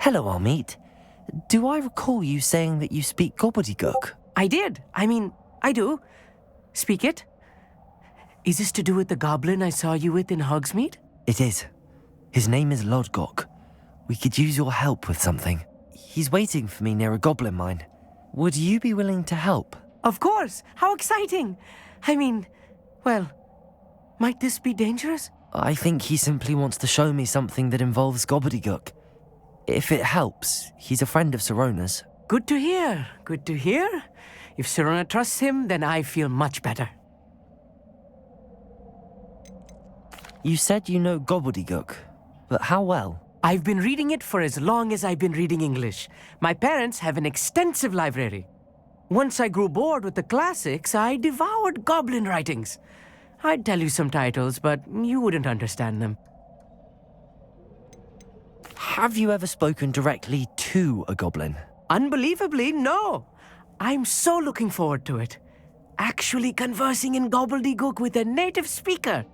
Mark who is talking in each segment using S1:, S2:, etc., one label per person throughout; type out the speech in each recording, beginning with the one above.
S1: Hello, Amit. Do I recall you saying that you speak gobbledygook?
S2: I did. I do. Speak it. Is this to do with the goblin I saw you with in Hogsmeade?
S1: It is. His name is Lodgok. We could use your help with something. He's waiting for me near a goblin mine. Would you be willing to help?
S2: Of course. How exciting. Well, might this be dangerous?
S1: I think he simply wants to show me something that involves gobbledygook. If it helps, he's a friend of Sirona's.
S2: Good to hear. Good to hear. If Sirona trusts him, then I feel much better.
S1: You said you know gobbledygook, but how well?
S2: I've been reading it for as long as I've been reading English. My parents have an extensive library. Once I grew bored with the classics, I devoured goblin writings. I'd tell you some titles, but you wouldn't understand them.
S1: Have you ever spoken directly to a goblin?
S2: Unbelievably, no. I'm so looking forward to it. Actually conversing in gobbledygook with a native speaker.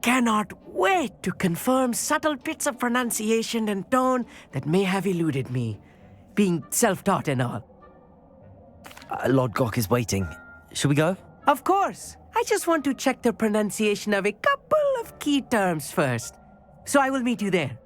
S2: Cannot wait to confirm subtle bits of pronunciation and tone that may have eluded me, being self-taught and all.
S1: Lodgok is waiting. Shall we go?
S2: Of course. I just want to check the pronunciation of a couple of key terms first. So I will meet you there.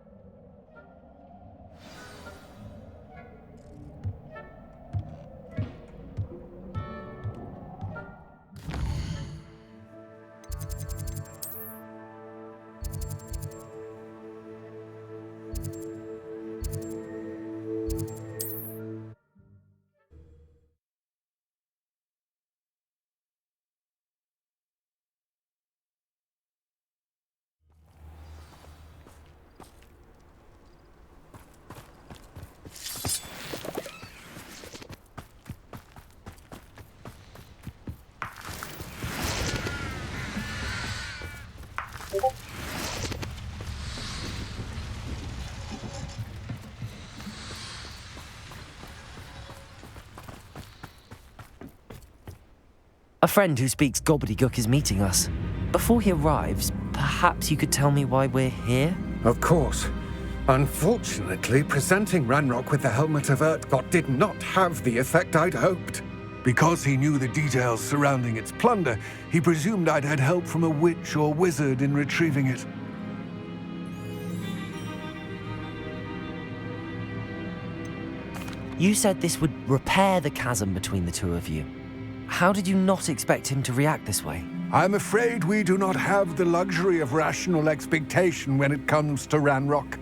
S1: A friend who speaks gobbledygook is meeting us. Before he arrives, perhaps you could tell me why we're here?
S3: Of course. Unfortunately, presenting Ranrock with the Helmet of Urtkot did not have the effect I'd hoped. Because he knew the details surrounding its plunder, he presumed I'd had help from a witch or wizard in retrieving it.
S1: You said this would repair the chasm between the two of you. How did you not expect him to react this way?
S3: I'm afraid we do not have the luxury of rational expectation when it comes to Ranrock.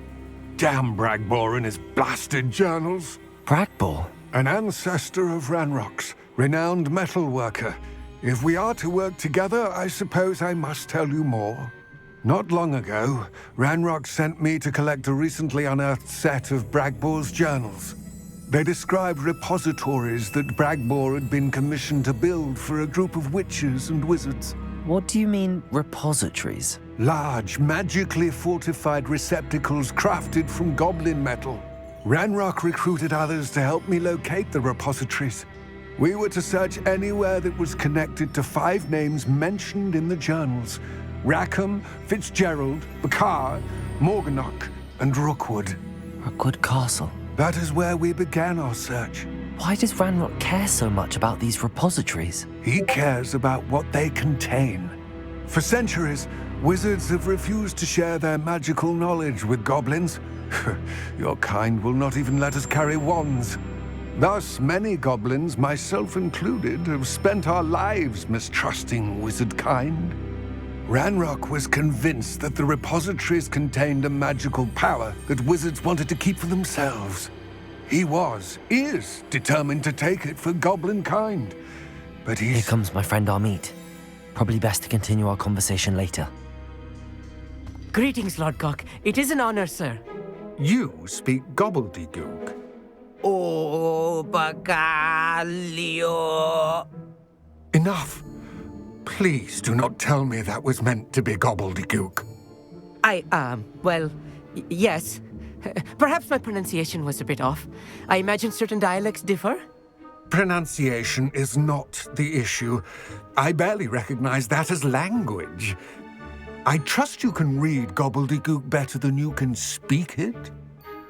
S3: Damn Bragbor and his blasted journals.
S1: Bragbor?
S3: An ancestor of Ranrock's, renowned metalworker. If we are to work together, I suppose I must tell you more. Not long ago, Ranrock sent me to collect a recently unearthed set of Bragbor's journals. They described repositories that Bragbor had been commissioned to build for a group of witches and wizards.
S1: What do you mean, repositories?
S3: Large, magically fortified receptacles crafted from goblin metal. Ranrock recruited others to help me locate the repositories. We were to search anywhere that was connected to 5 names mentioned in the journals: Rackham, Fitzgerald, Bakar, Morganach, and Rookwood.
S1: Rookwood Castle.
S3: That is where we began our search.
S1: Why does Ranrock care so much about these repositories?
S3: He cares about what they contain. For centuries, wizards have refused to share their magical knowledge with goblins. Your kind will not even let us carry wands. Thus, many goblins, myself included, have spent our lives mistrusting wizard kind. Ranrock was convinced that the repositories contained a magical power that wizards wanted to keep for themselves. He is determined to take it for goblin kind. But
S1: Here comes my friend Amit. Probably best to continue our conversation later.
S2: Greetings, Lodgok. It is an honor, sir.
S3: You speak gobbledygook.
S2: Oh, Bagalio.
S3: Enough. Please do not tell me that was meant to be gobbledygook.
S2: Yes. Perhaps my pronunciation was a bit off. I imagine certain dialects differ.
S3: Pronunciation is not the issue. I barely recognize that as language. I trust you can read gobbledygook better than you can speak it?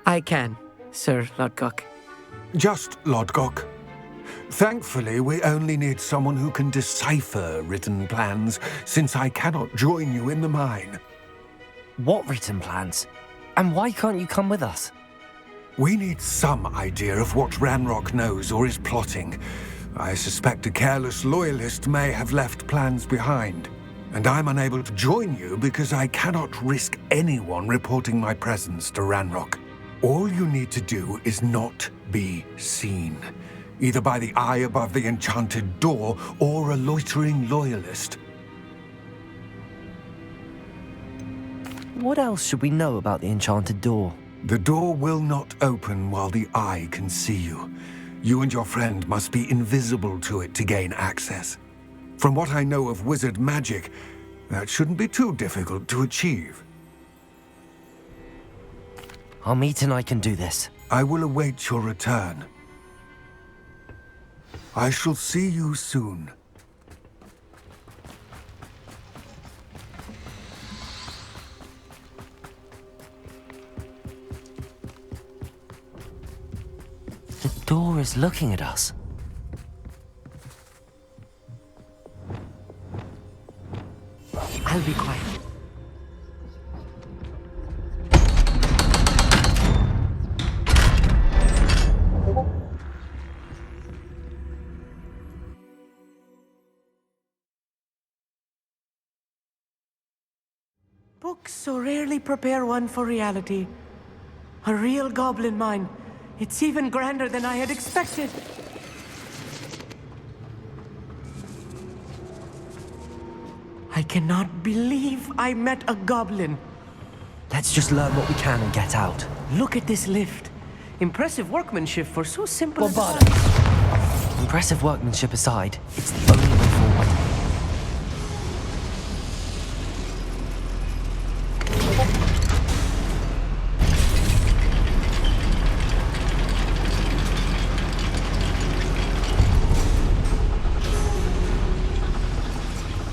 S2: I can. Sir Lodgok.
S3: Just Lodgok. Thankfully, we only need someone who can decipher written plans, since I cannot join you in the mine.
S1: What written plans? And why can't you come with us?
S3: We need some idea of what Ranrock knows or is plotting. I suspect a careless loyalist may have left plans behind. And I'm unable to join you because I cannot risk anyone reporting my presence to Ranrock. All you need to do is not be seen, either by the eye above the enchanted door or a loitering loyalist.
S1: What else should we know about the enchanted door?
S3: The door will not open while the eye can see you. You and your friend must be invisible to it to gain access. From what I know of wizard magic, that shouldn't be too difficult to achieve.
S1: Amit and I can do this.
S3: I will await your return. I shall see you soon.
S1: The door is looking at us.
S2: I'll be quiet. Books so rarely prepare one for reality. A real goblin mine. It's even grander than I had expected. I cannot believe I met a goblin.
S1: Let's just learn what we can and get out.
S2: Look at this lift. Impressive workmanship for so simple a
S1: Bombada.
S2: device.
S1: Impressive workmanship aside, it's the only way forward.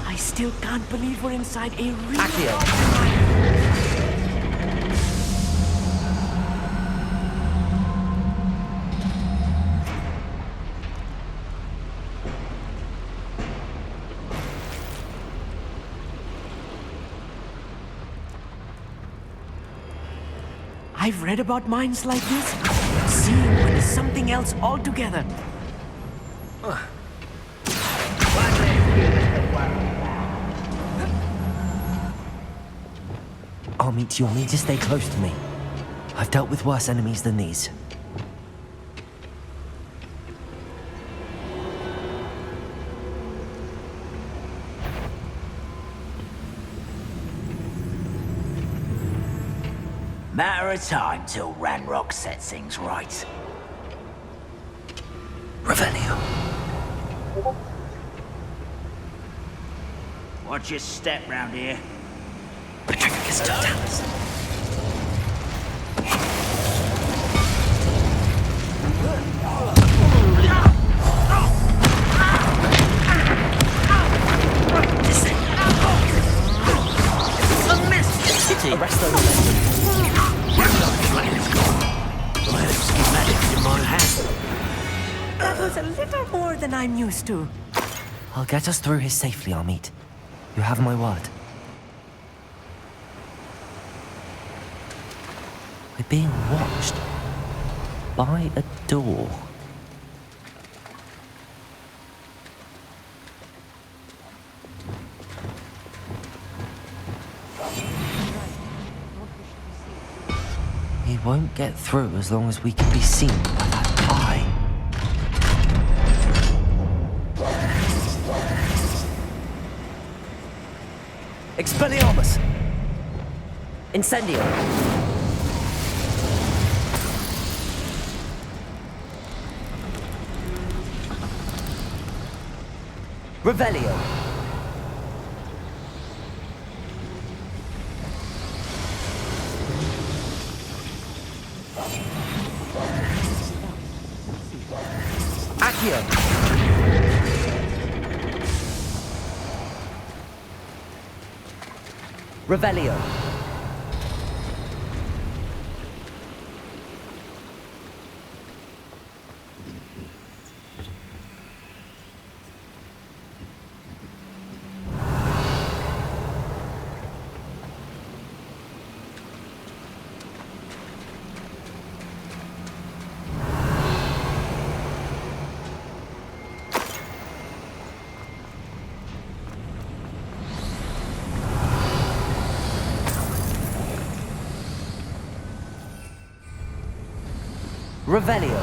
S2: I still can't believe we're inside a real
S1: Accio.
S2: goblin mine. I've read about mines like this. Seeing one is something else altogether.
S1: Amit, you'll need to stay close to me. I've dealt with worse enemies than these.
S4: Matter of time till Ranrock sets things right.
S1: Revelio.
S4: Watch your step round here.
S1: Patricus Totalis. Arrest those
S2: That was a little more than I'm used to.
S1: I'll get us through here safely, Amit. You have my word. We're being watched by a door. He won't get through as long as we can be seen by that eye. Expelliarmus! Incendio! Revelio! Accio! Revelio! Revelio.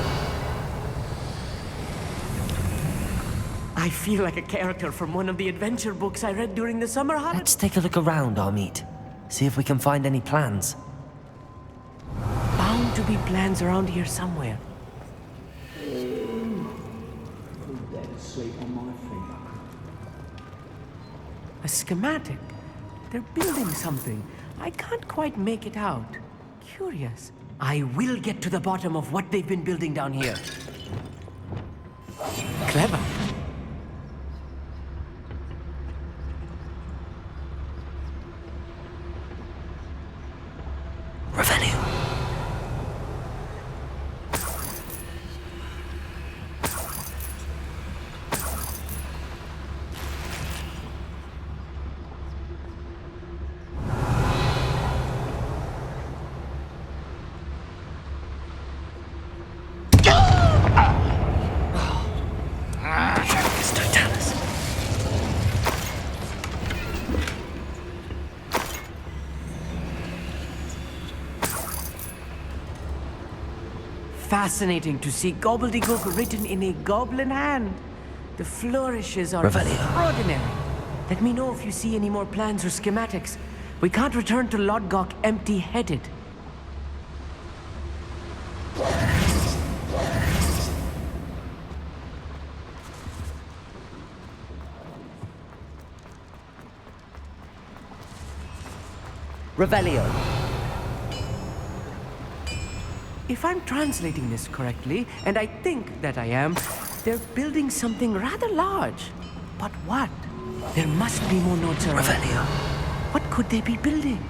S2: I feel like a character from one of the adventure books I read during the summer holidays.
S1: Let's take a look around, Amit. See if we can find any plans.
S2: Bound to be plans around here somewhere. A schematic. They're building something. I can't quite make it out. Curious. I will get to the bottom of what they've been building down here. Clever.
S1: Revelio.
S2: Fascinating to see gobbledygook written in a goblin hand. The flourishes are
S1: Revelio.
S2: extraordinary. Let me know if you see any more plans or schematics. We can't return to Lodgok empty-headed.
S1: Revelio.
S2: If I'm translating this correctly, and I think that I am, they're building something rather large. But what? There must be more notes around.
S1: Revelio.
S2: What could they be building?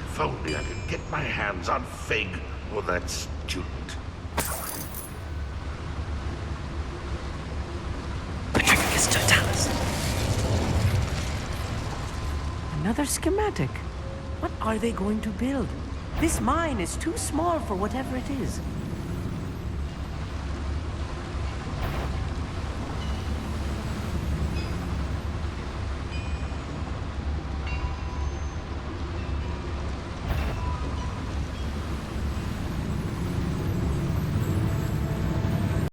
S5: If only I could get my hands on Fig or that student.
S1: Patricus Totalis.
S2: Another schematic. What are they going to build? This mine is too small for whatever it is.